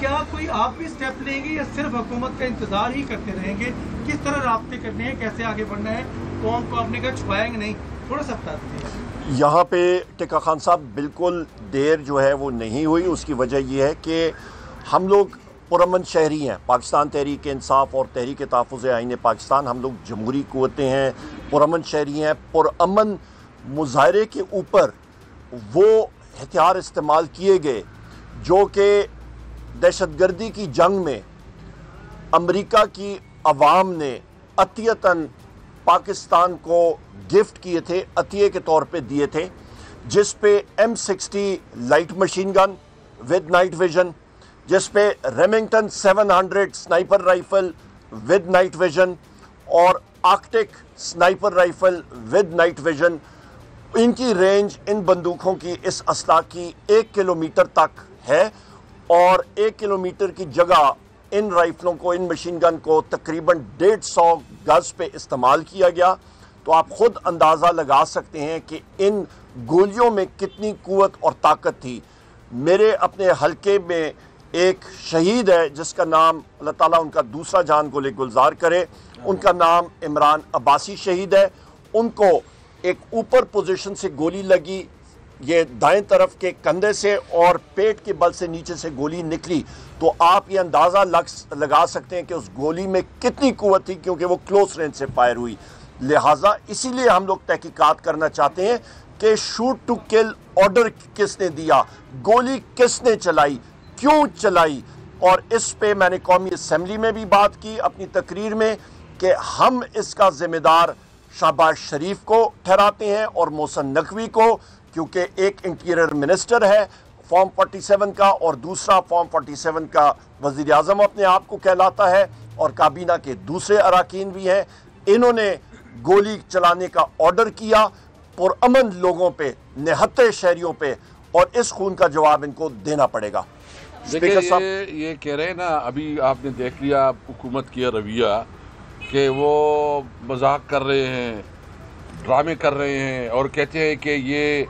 کیا کوئی آپ بھی سٹیپ لیں گے یا صرف حکومت کا انتظار ہی کرتے رہیں گے؟ کس طرح رابطے کرنے ہیں، کیسے آگے بڑھنا ہے؟ قوم کو اپنے گھر چھپائیں گے نہیں، تھوڑا سا بتا دیں۔ یہاں پہ ٹکا خان صاحب بالکل دیر جو ہے وہ نہیں ہوئی، اس کی وجہ یہ ہے کہ ہم لوگ پرامن شہری ہیں، پاکستان تحریک انصاف اور تحریک تحفظ آئین پاکستان، ہم لوگ جمہوری قوتیں ہیں، پرامن شہری ہیں۔ پرامن مظاہرے کے اوپر وہ ہتھیار استعمال کیے گئے جو کہ دہشت گردی کی جنگ میں امریکہ کی عوام نے عطیتاً پاکستان کو گفٹ کیے تھے، عطیے کے طور پہ دیے تھے، جس پہ M60 light machine gun with night vision, جس پہ Remington 700 sniper rifle with night vision اور Arctic sniper rifle with night vision, ان کی رینج ان بندوقوں کی، اس اسلحہ کی 1 کلومیٹر تک ہے، اور 1 کلومیٹر کی جگہ ان رائفلوں کو، ان مشین گن کو تقریباً 150 گز پہ استعمال کیا گیا۔ تو آپ خود اندازہ لگا سکتے ہیں کہ ان گولیوں میں کتنی قوت اور طاقت تھی۔ میرے اپنے حلقے میں ایک شہید ہے جس کا نام، اللہ تعالیٰ ان کا دوسرا جان گلے گلزار کرے، ان کا نام عمران عباسی شہید ہے۔ ان کو ایک اوپر پوزیشن سے گولی لگی، یہ دائیں طرف کے کندھے سے، اور پیٹ کے بل سے نیچے سے گولی نکلی۔ تو آپ یہ اندازہ لگا سکتے ہیں کہ اس گولی میں کتنی قوت تھی، کیونکہ وہ کلوز رینج سے فائر ہوئی۔ لہٰذا اسی لیے ہم لوگ تحقیقات کرنا چاہتے ہیں کہ شوٹ ٹو کل آرڈر کس نے دیا، گولی کس نے چلائی، کیوں چلائی۔ اور اس پہ میں نے قومی اسمبلی میں بھی بات کی اپنی تقریر میں کہ ہم اس کا ذمہ دار شہباز شریف کو ٹھہراتے ہیں اور محسن نقوی کو، کیونکہ ایک انٹیریئر منسٹر ہے فارم 47 کا اور دوسرا فارم 47 کا وزیر اعظم اپنے آپ کو کہلاتا ہے، اور کابینہ کے دوسرے اراکین بھی ہیں۔ انہوں نے گولی چلانے کا آرڈر کیا پرامن لوگوں پہ، نہتے شہریوں پہ، اور اس خون کا جواب ان کو دینا پڑے گا۔ دیکھیں یہ کہہ رہے ہیں نا، ابھی آپ نے دیکھ لیا حکومت کی رویہ کہ وہ مذاق کر رہے ہیں، ڈرامے کر رہے ہیں، اور کہتے ہیں کہ یہ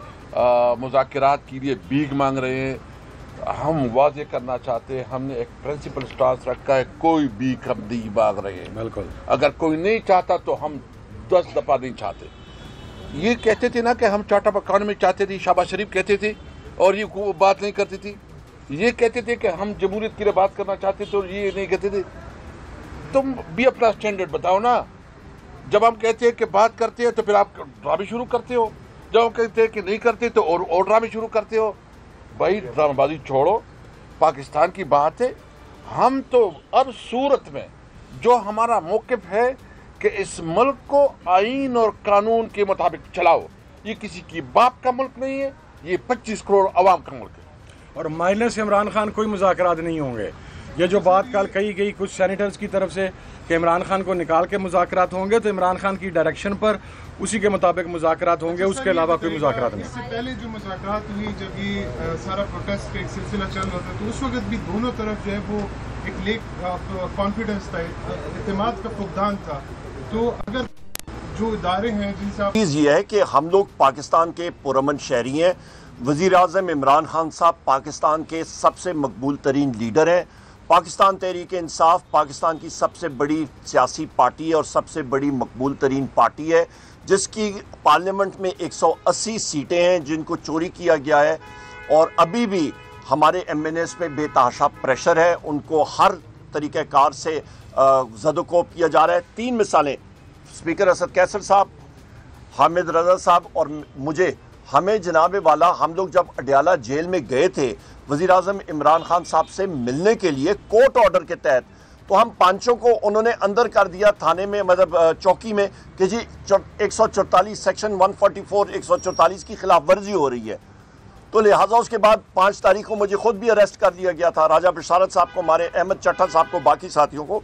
مذاکرات کے لیے بھیک مانگ رہے ہیں۔ ہم واضح کرنا چاہتے ہیں، ہم نے ایک پرنسپل سٹانس رکھا ہے، کوئی بھیک ہم نہیں مانگ رہے ہیں۔ بالکل، اگر کوئی نہیں چاہتا تو ہم 10 دفعہ نہیں چاہتے۔ یہ کہتے تھے نا کہ ہم چارٹ آف اکانومی میں چاہتے تھے، شہباز شریف کہتے تھے، اور یہ بات نہیں کرتی تھی۔ یہ کہتے تھے کہ ہم جمہوریت کے لیے بات کرنا چاہتے تھے، اور یہ نہیں کہتے تھے۔ تم بھی اپنا سٹینڈرڈ بتاؤ نا۔ جب ہم کہتے ہیں کہ بات کرتے ہیں تو پھر آپ ڈرامے شروع کرتے ہو، جب ہم کہتے ہیں کہ نہیں کرتے تو اور ڈرامے شروع کرتے ہو۔ بھائی ڈرامہ بازی چھوڑو، پاکستان کی بات ہے۔ ہم تو ہر صورت میں جو ہمارا موقف ہے کہ اس ملک کو آئین اور قانون کے مطابق چلاؤ۔ یہ کسی کی باپ کا ملک نہیں ہے، یہ 25 کروڑ عوام کا ملک ہے۔ اور مائنس عمران خان کوئی مذاکرات نہیں ہوں گے۔ یہ جو بات کل کہی گئی کچھ سینیٹرز کی طرف سے کہ عمران خان کو نکال کے مذاکرات ہوں گے، تو عمران خان کی ڈائریکشن پر اسی کے مطابق مذاکرات ہوں گے، اس کے علاوہ کوئی مذاکرات نہیں۔ اس سے پہلے جو مذاکرات ہوئی، جب یہ سارا پروٹیسٹ کا ایک سلسلہ چل رہا تھا، تو اس وقت بھی دونوں طرف جو ہے وہ ایک لیک آف کانفیڈنس تھا، اعتماد کا فقدان تھا۔ تو اگر جو ادارے ہیں جن سے چیز یہ ہے کہ ہم لوگ پاکستان کے پرامن شہری ہیں۔ وزیر اعظم عمران خان صاحب پاکستان کے سب سے مقبول ترین لیڈر ہیں۔ پاکستان تحریک انصاف پاکستان کی سب سے بڑی سیاسی پارٹی ہے اور سب سے بڑی مقبول ترین پارٹی ہے، جس کی پارلیمنٹ میں 180 سیٹیں ہیں جن کو چوری کیا گیا ہے، اور ابھی بھی ہمارے ایم این ایز پہ بے تحاشا پریشر ہے، ان کو ہر طریقہ کار سے زد و کوب کیا جا رہا ہے۔ 3 مثالیں، اسپیکر اسد کیسر صاحب، حامد رضا صاحب اور مجھے، ہمیں جناب والا، ہم لوگ جب اڈیالہ جیل میں گئے تھے وزیر اعظم عمران خان صاحب سے ملنے کے لیے کورٹ آرڈر کے تحت، تو ہم پانچوں کو انہوں نے اندر کر دیا تھانے میں، مطلب چوکی میں، کہ جی 144 سیکشن 144 144 کی خلاف ورزی ہو رہی ہے۔ تو لہٰذا اس کے بعد 5 تاریخ کو مجھے خود بھی اریسٹ کر دیا گیا تھا، راجہ بشارت صاحب کو، ہمارے احمد چٹھا صاحب کو، باقی ساتھیوں کو۔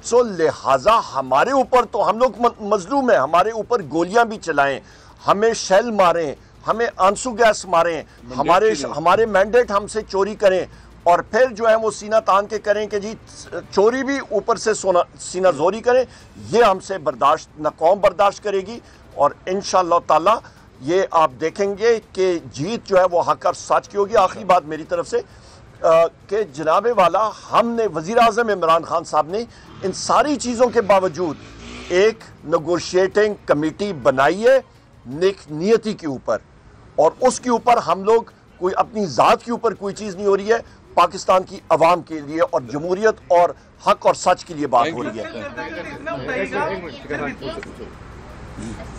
سو لہٰذا ہمارے اوپر تو ہم لوگ مظلوم ہیں، ہمارے اوپر گولیاں بھی چلائیں، ہمیں شیل ماریں، ہمیں آنسو گیس ماریں، ہمارے مینڈیٹ ہم سے چوری کریں، اور پھر جو ہے وہ سینہ تان کے کریں کہ جی چوری بھی اوپر سے سینہ زوری کریں، یہ ہم سے برداشت نہ قوم برداشت کرے گی۔ اور انشاءاللہ تعالی یہ آپ دیکھیں گے کہ جیت جو ہے وہ حق اور سچ کی ہوگی۔ آخری بات میری طرف سے، کہ جناب والا ہم نے وزیر اعظم عمران خان صاحب نے ان ساری چیزوں کے باوجود ایک نیگوشیٹنگ کمیٹی بنائی ہے نیک نیتی کے اوپر، اور اس کے اوپر ہم لوگ کوئی اپنی ذات کے اوپر کوئی چیز نہیں ہو رہی ہے، پاکستان کی عوام کے لیے اور جمہوریت اور حق اور سچ کے لیے بات ہو رہی ہے۔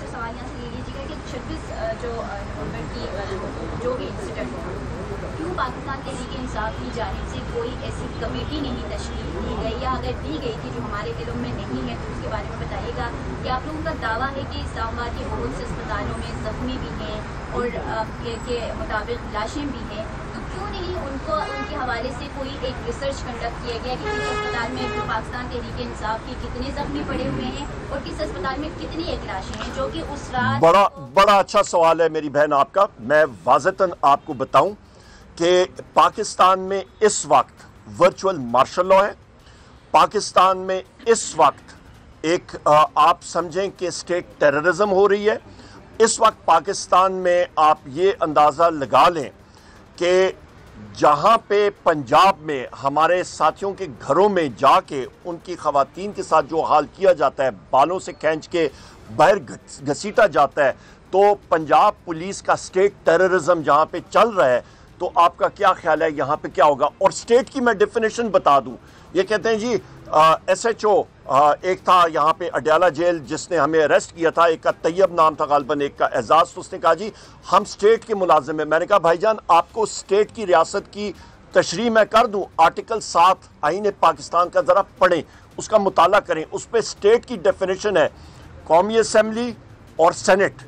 سوال یہاں سے یہ لیجیے گا کہ 26 جو نومبر کی جو بھی انسیڈنٹ ہوا، کیوں پاکستان تحریک انصاف کی جانب سے کوئی ایسی کمیٹی نہیں تشکیل دی گئی، یا اگر دی گئی تھی جو ہمارے علم میں نہیں ہے تو اس کے بارے میں بتائیے گا؟ کہ آپ لوگوں کا دعویٰ ہے کہ اسلام آباد کے بہت سے اسپتالوں میں زخمی بھی ہیں اور کے مطابق لاشیں بھی ہیں، تو کیوں نہیں ان کے حوالے سے کوئی ایک ریسرچ کنڈکٹ کیا گیا کہ کس اسپتال میں پاکستان تحریک انصاف کے کتنے زخمی پڑے ہوئے ہیں اور کس اسپتال میں کتنی ایک لاشیں ہیں جو کہ اس رات؟ بڑا اچھا سوال ہے میری بہن آپ کا۔ میں واضحاً آپ کو بتاؤں کہ پاکستان میں اس وقت ورچوئل مارشل لا ہے، پاکستان میں اس وقت ایک آپ سمجھیں کہ اسٹیٹ ٹیررزم ہو رہی ہے۔ اس وقت پاکستان میں آپ یہ اندازہ لگا لیں کہ جہاں پہ پنجاب میں ہمارے ساتھیوں کے گھروں میں جا کے ان کی خواتین کے ساتھ جو حال کیا جاتا ہے، بالوں سے کھینچ کے باہر گھسیٹا جاتا ہے، تو پنجاب پولیس کا اسٹیٹ ٹیررزم جہاں پہ چل رہا ہے، تو آپ کا کیا خیال ہے یہاں پہ کیا ہوگا؟ اور اسٹیٹ کی میں ڈیفینیشن بتا دوں، یہ کہتے ہیں جی ایس ایچ او ایک تھا یہاں پہ اڈیالہ جیل جس نے ہمیں اریسٹ کیا تھا، ایک کا طیب نام تھا غالباً، ایک کا اعزاز، تو اس نے کہا جی ہم اسٹیٹ کے ملازم ہیں۔ میں نے کہا بھائی جان آپ کو اسٹیٹ کی ریاست کی تشریح میں کر دوں، آرٹیکل 7 آئین پاکستان کا ذرا پڑھیں، اس کا مطالعہ کریں، اس پہ اسٹیٹ کی ڈیفینیشن ہے قومی اسمبلی اور سینٹ،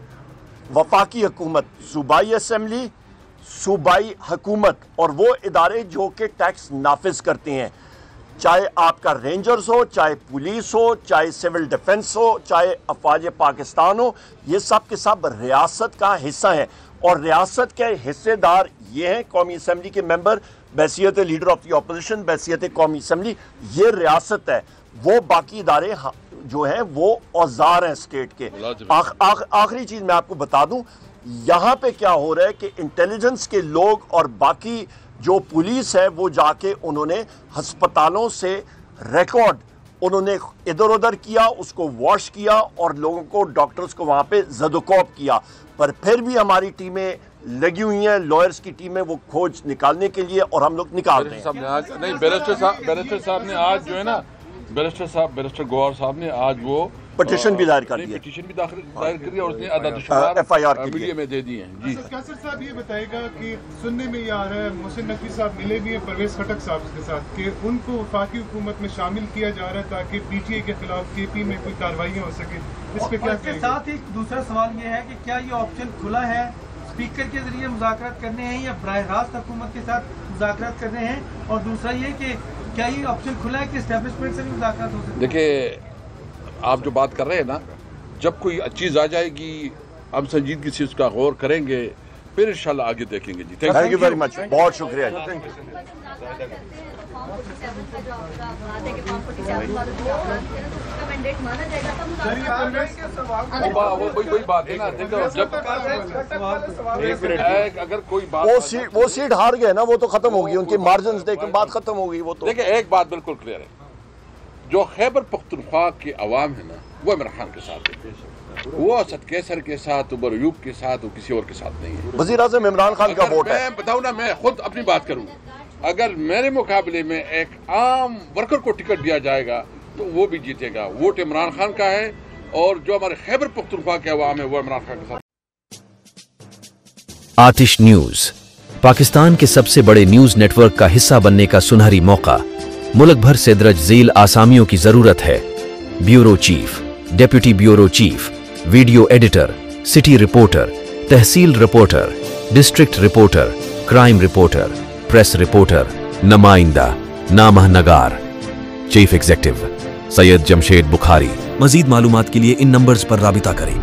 وفاقی حکومت، صوبائی اسمبلی، صوبائی حکومت، اور وہ ادارے جو کہ ٹیکس نافذ کرتے ہیں، چاہے آپ کا رینجرز ہو، چاہے پولیس ہو، چاہے سول ڈیفنس ہو، چاہے افواج پاکستان ہو، یہ سب کے سب ریاست کا حصہ ہیں، اور ریاست کے حصے دار یہ ہیں قومی اسمبلی کے ممبر بحیثیت لیڈر آف دی اپوزیشن، بحیثیت قومی اسمبلی، یہ ریاست ہے۔ وہ باقی ادارے جو ہیں وہ اوزار ہیں اسٹیٹ کے۔ آخری چیز میں آپ کو بتا دوں، یہاں پہ کیا ہو رہا ہے کہ انٹیلیجنس کے لوگ اور باقی جو پولیس ہے وہ جا کے انہوں نے ہسپتالوں سے ریکارڈ انہوں نے ادھر ادھر کیا، اس کو واش کیا اور لوگوں کو ڈاکٹرز کو وہاں پہ زد و کوب کیا، پر پھر بھی ہماری ٹیمیں لگی ہوئی ہیں، لائرز کی ٹیمیں وہ کھوج نکالنے کے لیے، اور ہم لوگ نکال رہے ہیں۔ نہیں، بیرسٹر صاحب نے آج جو ہے نا، بیرسٹر گوہر صاحب نے آج وہ پٹیشن بھی دائر کر دیا، پٹیشن بھی دائر کر دیا، اور اس نے عدد شمار ایف آئی آر میڈیا میں دے دیے ہیں۔ جی کیسر صاحب یہ بتائے گا کہ سننے میں یہ آ رہا ہے محسن نقوی صاحب ملے بھی ہیں پرویز خٹک صاحب کے ساتھ کہ ان کو وفاقی حکومت میں شامل کیا جا رہا ہے تاکہ پی ٹی اے کے خلاف کے پی میں کوئی کارروائیاں ہو سکے، اس پہ کیا اس کے ساتھ ایک دوسرا سوال یہ ہے کہ کیا یہ آپشن کھلا ہے اسپیکر کے ذریعے مذاکرات کرنے ہیں یا براہ راست حکومت کے ساتھ مذاکرات کرنے ہیں، اور دوسرا یہ کہ کیا یہ آپشن کھلا ہے کہ اسٹیبلشمنٹ سے بھی مذاکرات ہو سکتی ہے؟ دیکھیے آپ جو بات کر رہے ہیں نا، جب کوئی چیز آ جائے گی ہم سنجیدگی سے اس کا غور کریں گے، پھر انشاءاللہ آگے دیکھیں گے۔ جی تھینک یو ویری مچ، بہت شکریہ۔ وہی بات ہے نا، اگر کوئی بات وہ سیٹ ہار گئے نا، وہ تو ختم ہوگی، ان کی مارجنز دیکھ بات ختم ہوگی۔ وہ تو دیکھیں ایک بات بالکل کلیئر ہے، جو خیبر پختونخوا کے عوام ہے نا وہ عمران خان کے ساتھ ہے، وہ اسد کیسر کے ساتھ، عمر ایوب کے ساتھ، وہ کسی اور کے ساتھ نہیں ہے۔ وزیر اعظم عمران خان کا ووٹ ہے۔ میں بتاؤں نا، میں خود اپنی بات کروں، اگر میرے مقابلے میں ایک عام ورکر کو ٹکٹ دیا جائے گا تو وہ بھی جیتے گا۔ ووٹ عمران خان کا ہے، اور جو ہمارے خیبر پختونخوا کے عوام ہے وہ عمران خان کے ساتھ۔ آتش نیوز پاکستان کے سب سے بڑے نیوز نیٹ ورک کا حصہ بننے کا سنہری موقع، ملک بھر سے درج ذیل آسامیوں کی ضرورت ہے۔ Bureau chief, deputy bureau chief, video editor, city reporter, tehsil reporter, district reporter, crime reporter, press reporter, نمائندہ، نامہ نگار۔ Chief executive Syed Jamshed Bukhari. مزید معلومات کے لیے ان نمبرز پر رابطہ کریں۔